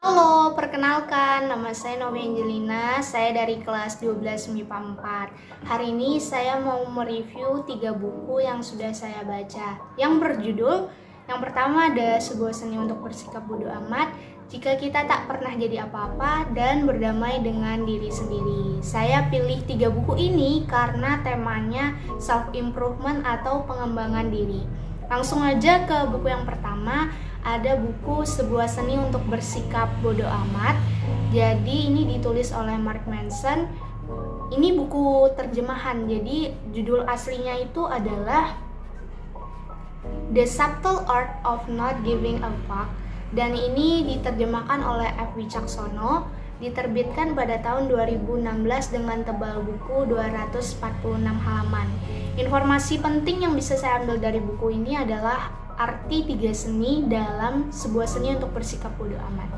Halo, perkenalkan, nama saya Novi Angelina, saya dari kelas 12 MIPA 4. Hari ini saya mau mereview 3 buku yang sudah saya baca. Yang berjudul, yang pertama ada Sebuah Seni Untuk Bersikap Bodoh Amat, Jika Kita Tak Pernah Jadi Apa-apa, dan Berdamai Dengan Diri Sendiri. Saya pilih 3 buku ini karena temanya self-improvement atau pengembangan diri. Langsung aja ke buku yang pertama. Ada buku Sebuah Seni Untuk Bersikap Bodoh Amat. Jadi ini ditulis oleh Mark Manson. Ini buku terjemahan. Jadi judul aslinya itu adalah The Subtle Art of Not Giving a Fuck. Dan ini diterjemahkan oleh F. Wicaksono. Diterbitkan pada tahun 2016 dengan tebal buku 246 halaman. Informasi penting yang bisa saya ambil dari buku ini adalah arti 3 seni dalam Sebuah Seni Untuk Bersikap Bodoh Amat.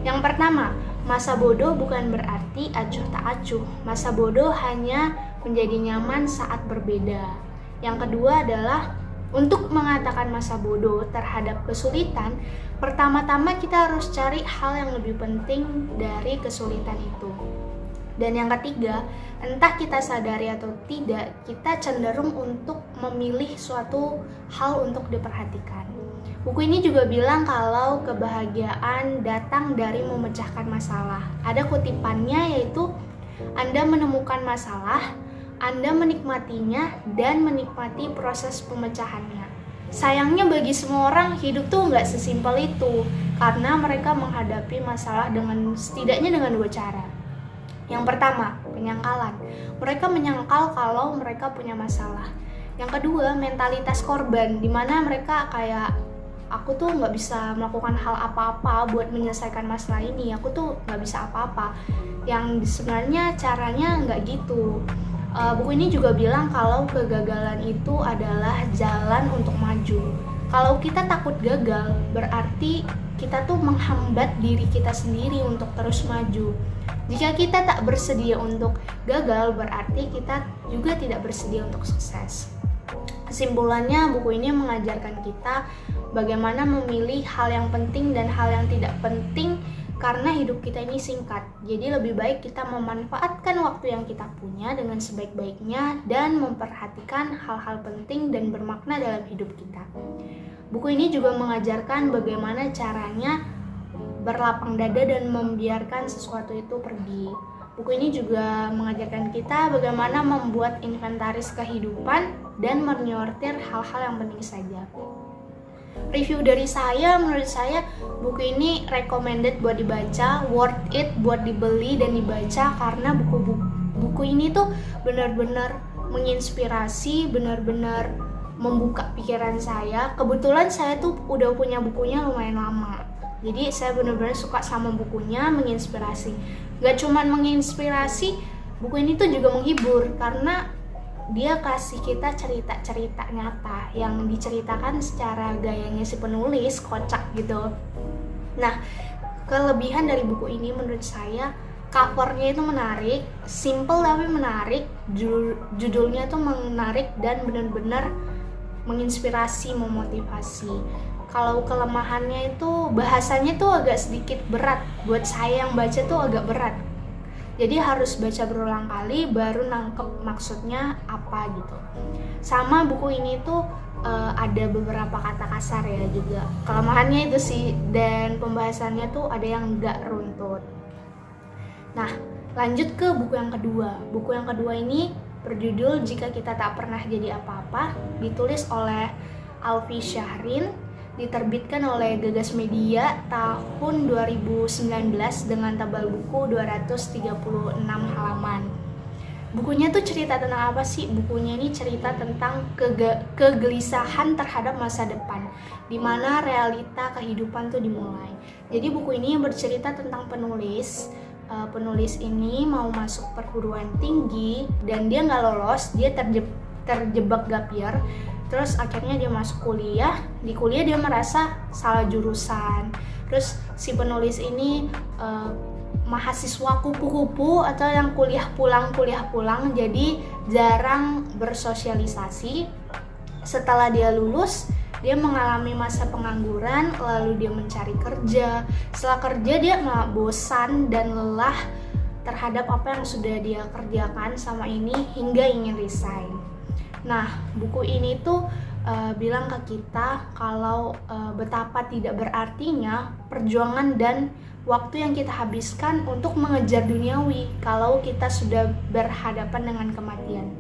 Yang pertama, masa bodoh bukan berarti acuh tak acuh. Masa bodoh hanya menjadi nyaman saat berbeda. Yang kedua adalah untuk mengatakan masa bodoh terhadap kesulitan, pertama-tama kita harus cari hal yang lebih penting dari kesulitan itu. Dan yang ketiga, entah kita sadari atau tidak, kita cenderung untuk memilih suatu hal untuk diperhatikan. Buku ini juga bilang kalau kebahagiaan datang dari memecahkan masalah. Ada kutipannya yaitu, Anda menemukan masalah, Anda menikmatinya, dan menikmati proses pemecahannya. Sayangnya bagi semua orang, hidup tuh nggak sesimpel itu, karena mereka menghadapi masalah setidaknya dengan 2 cara. Yang pertama, penyangkalan. Mereka menyangkal kalau mereka punya masalah. Yang kedua, mentalitas korban, dimana mereka kayak, aku tuh nggak bisa melakukan hal apa-apa buat menyelesaikan masalah ini, aku tuh nggak bisa apa-apa. Yang sebenarnya caranya nggak gitu. Buku ini juga bilang kalau kegagalan itu adalah jalan untuk maju. Kalau kita takut gagal, berarti kita tuh menghambat diri kita sendiri untuk terus maju. Jika kita tak bersedia untuk gagal, berarti kita juga tidak bersedia untuk sukses. Kesimpulannya, buku ini mengajarkan kita bagaimana memilih hal yang penting dan hal yang tidak penting, karena hidup kita ini singkat. Jadi lebih baik kita memanfaatkan waktu yang kita punya dengan sebaik-baiknya dan memperhatikan hal-hal penting dan bermakna dalam hidup kita. Buku ini juga mengajarkan bagaimana caranya berlapang dada dan membiarkan sesuatu itu pergi. Buku ini juga mengajarkan kita bagaimana membuat inventaris kehidupan dan menyortir hal-hal yang penting saja. Review dari saya, menurut saya buku ini recommended buat dibaca, worth it buat dibeli dan dibaca, karena buku ini tuh benar-benar menginspirasi, benar-benar membuka pikiran saya. Kebetulan saya tuh udah punya bukunya lumayan lama, jadi saya benar-benar suka sama bukunya, menginspirasi. Gak cuman menginspirasi, buku ini tuh juga menghibur, karena dia kasih kita cerita-cerita nyata yang diceritakan secara gayanya si penulis, kocak gitu. Nah, kelebihan dari buku ini menurut saya, covernya itu menarik, simple tapi menarik, judulnya tuh menarik dan benar-benar menginspirasi, memotivasi. Kalau kelemahannya itu bahasanya tuh agak sedikit berat, buat saya yang baca tuh agak berat. Jadi harus baca berulang kali baru nangkep maksudnya apa gitu. Sama buku ini tuh ada beberapa kata kasar ya juga. Kelemahannya itu sih, dan pembahasannya tuh ada yang nggak runtut. Nah, lanjut ke buku yang kedua. Buku yang kedua ini berjudul Jika Kita Tak Pernah Jadi Apa-apa, ditulis oleh Alfi Syahrin. Diterbitkan oleh Gagas Media tahun 2019 dengan tebal buku 236 halaman. Bukunya tuh cerita tentang apa sih? Bukunya ini cerita tentang kegelisahan terhadap masa depan, dimana realita kehidupan tuh dimulai. Jadi buku ini bercerita tentang penulis. Penulis ini mau masuk perguruan tinggi dan dia nggak lolos, dia terjebak gap year. Terus akhirnya dia masuk kuliah. Di kuliah dia merasa salah jurusan. Terus si penulis ini mahasiswa kupu-kupu atau yang kuliah pulang, jadi jarang bersosialisasi. Setelah dia lulus, Dia mengalami masa pengangguran, lalu dia mencari kerja. Setelah kerja dia malah bosan dan lelah terhadap apa yang sudah dia kerjakan sama ini hingga ingin resign. Nah, buku ini tuh bilang ke kita kalau betapa tidak berartinya perjuangan dan waktu yang kita habiskan untuk mengejar duniawi kalau kita sudah berhadapan dengan kematian.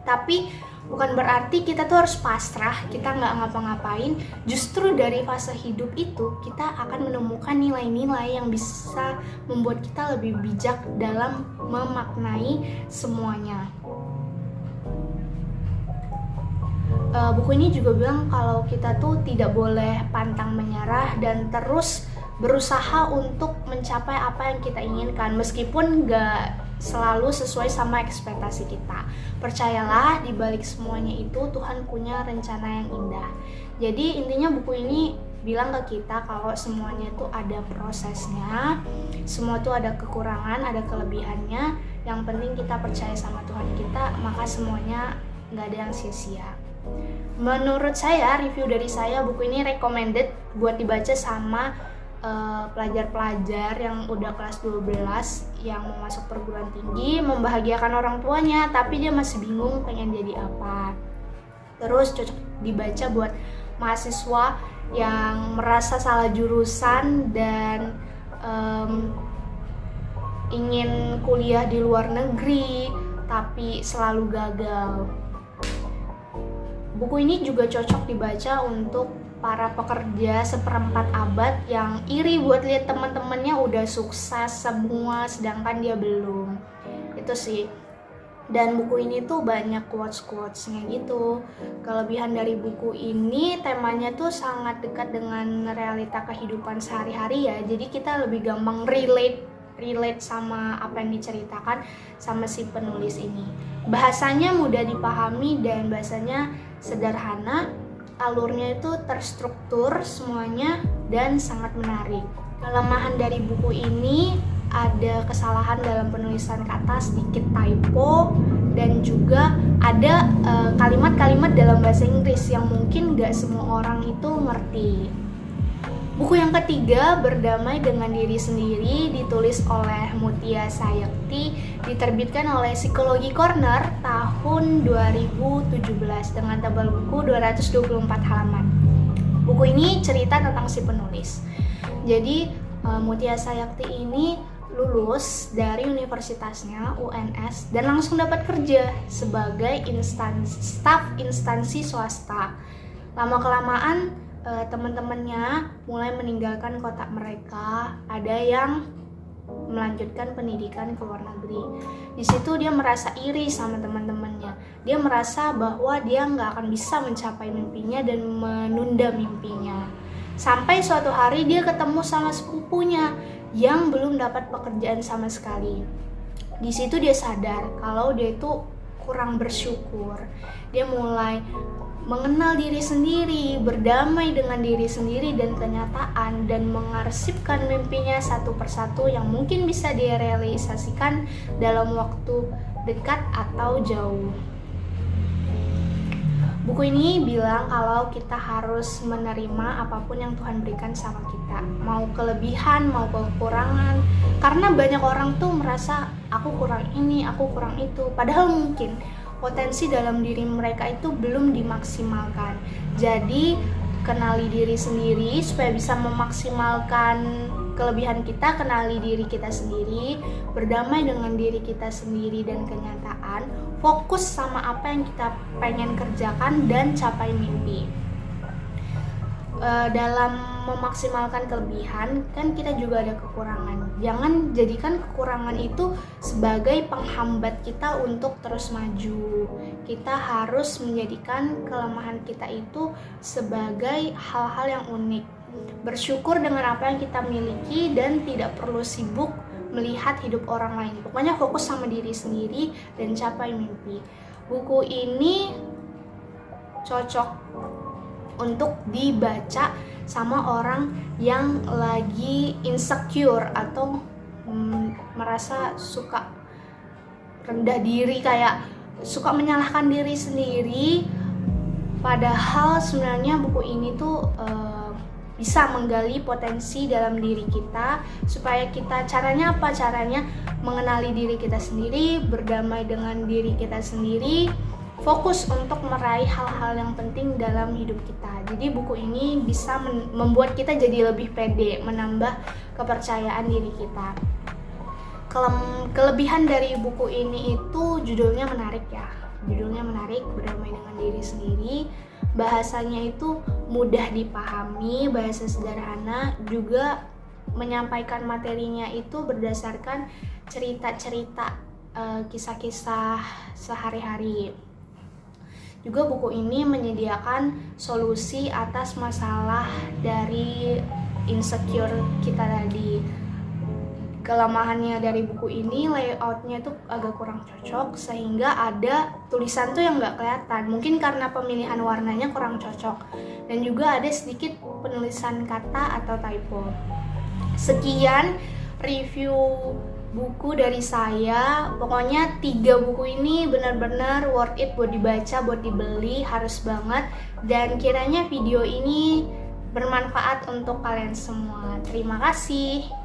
Tapi bukan berarti kita tuh harus pasrah, kita nggak ngapa-ngapain. Justru dari fase hidup itu kita akan menemukan nilai-nilai yang bisa membuat kita lebih bijak dalam memaknai semuanya. Buku ini juga bilang kalau kita tuh tidak boleh pantang menyerah dan terus berusaha untuk mencapai apa yang kita inginkan meskipun nggak selalu sesuai sama ekspektasi kita. Percayalah, di balik semuanya itu Tuhan punya rencana yang indah. Jadi intinya buku ini bilang ke kita kalau semuanya itu ada prosesnya, semua itu ada kekurangan, ada kelebihannya. Yang penting kita percaya sama Tuhan kita, maka semuanya nggak ada yang sia-sia. Menurut saya, review dari saya, buku ini recommended buat dibaca sama pelajar-pelajar yang udah kelas 12 yang mau masuk perguruan tinggi, membahagiakan orang tuanya tapi dia masih bingung pengen jadi apa. Terus cocok dibaca buat mahasiswa yang merasa salah jurusan dan ingin kuliah di luar negeri tapi selalu gagal. Buku ini juga cocok dibaca untuk para pekerja seperempat abad yang iri buat lihat teman-temannya udah sukses semua sedangkan dia belum. Itu sih. Dan buku ini tuh banyak quotes-quotesnya gitu. Kelebihan dari buku ini temanya tuh sangat dekat dengan realita kehidupan sehari-hari ya. Jadi kita lebih gampang relate sama apa yang diceritakan sama si penulis ini. Bahasanya mudah dipahami dan bahasanya sederhana. Alurnya itu terstruktur semuanya dan sangat menarik. Kelemahan dari buku ini ada kesalahan dalam penulisan kata, sedikit typo, dan juga ada kalimat-kalimat dalam bahasa Inggris yang mungkin gak semua orang itu ngerti. Buku yang ketiga, Berdamai dengan Diri Sendiri, ditulis oleh Mutia Sayekti, diterbitkan oleh Psikologi Corner tahun 2017 dengan tebal buku 224 halaman. Buku ini cerita tentang si penulis. Jadi Mutia Sayekti ini lulus dari universitasnya UNS dan langsung dapat kerja sebagai staf instansi swasta. Lama-kelamaan teman-temannya mulai meninggalkan kota mereka, ada yang melanjutkan pendidikan ke luar negeri. Di situ dia merasa iri sama teman-temannya. Dia merasa bahwa dia nggak akan bisa mencapai mimpinya dan menunda mimpinya. Sampai suatu hari dia ketemu sama sepupunya yang belum dapat pekerjaan sama sekali. Di situ dia sadar kalau dia itu kurang bersyukur. Dia mulai mengenal diri sendiri, berdamai dengan diri sendiri dan kenyataan, dan mengarsipkan mimpinya satu persatu yang mungkin bisa dia realisasikan dalam waktu dekat atau jauh. Buku ini bilang kalau kita harus menerima apapun yang Tuhan berikan sama kita, mau kelebihan, mau kekurangan, karena banyak orang tuh merasa aku kurang ini, aku kurang itu, padahal mungkin potensi dalam diri mereka itu belum dimaksimalkan. Jadi kenali diri sendiri supaya bisa memaksimalkan kelebihan kita, kenali diri kita sendiri, berdamai dengan diri kita sendiri dan kenyataan, fokus sama apa yang kita pengen kerjakan dan capai mimpi. Dalam memaksimalkan kelebihan kan kita juga ada kekurangan. Jangan jadikan kekurangan itu sebagai penghambat kita untuk terus maju. Kita harus menjadikan kelemahan kita itu sebagai hal-hal yang unik. Bersyukur dengan apa yang kita miliki dan tidak perlu sibuk melihat hidup orang lain. Pokoknya fokus sama diri sendiri dan capai mimpi. Buku ini cocok untuk dibaca sama orang yang lagi insecure atau merasa suka rendah diri, kayak suka menyalahkan diri sendiri Padahal sebenarnya buku ini tuh bisa menggali potensi dalam diri kita, supaya kita caranya apa? Caranya mengenali diri kita sendiri, berdamai dengan diri kita sendiri, fokus untuk meraih hal-hal yang penting dalam hidup kita. Jadi buku ini bisa membuat kita jadi lebih pede, menambah kepercayaan diri kita. Kelebihan dari buku ini itu judulnya menarik ya. Judulnya menarik, berdamai dengan diri sendiri. Bahasanya itu mudah dipahami, bahasa sederhana, juga menyampaikan materinya itu berdasarkan cerita-cerita, kisah-kisah sehari-hari. Juga buku ini menyediakan solusi atas masalah dari insecure kita tadi. Kelemahannya dari buku ini, layoutnya tuh agak kurang cocok, sehingga ada tulisan tuh yang nggak kelihatan, mungkin karena pemilihan warnanya kurang cocok, dan juga ada sedikit penulisan kata atau typo. Sekian review buku dari saya. Pokoknya 3 buku ini benar-benar worth it buat dibaca, buat dibeli, harus banget. Dan kiranya video ini bermanfaat untuk kalian semua. Terima kasih.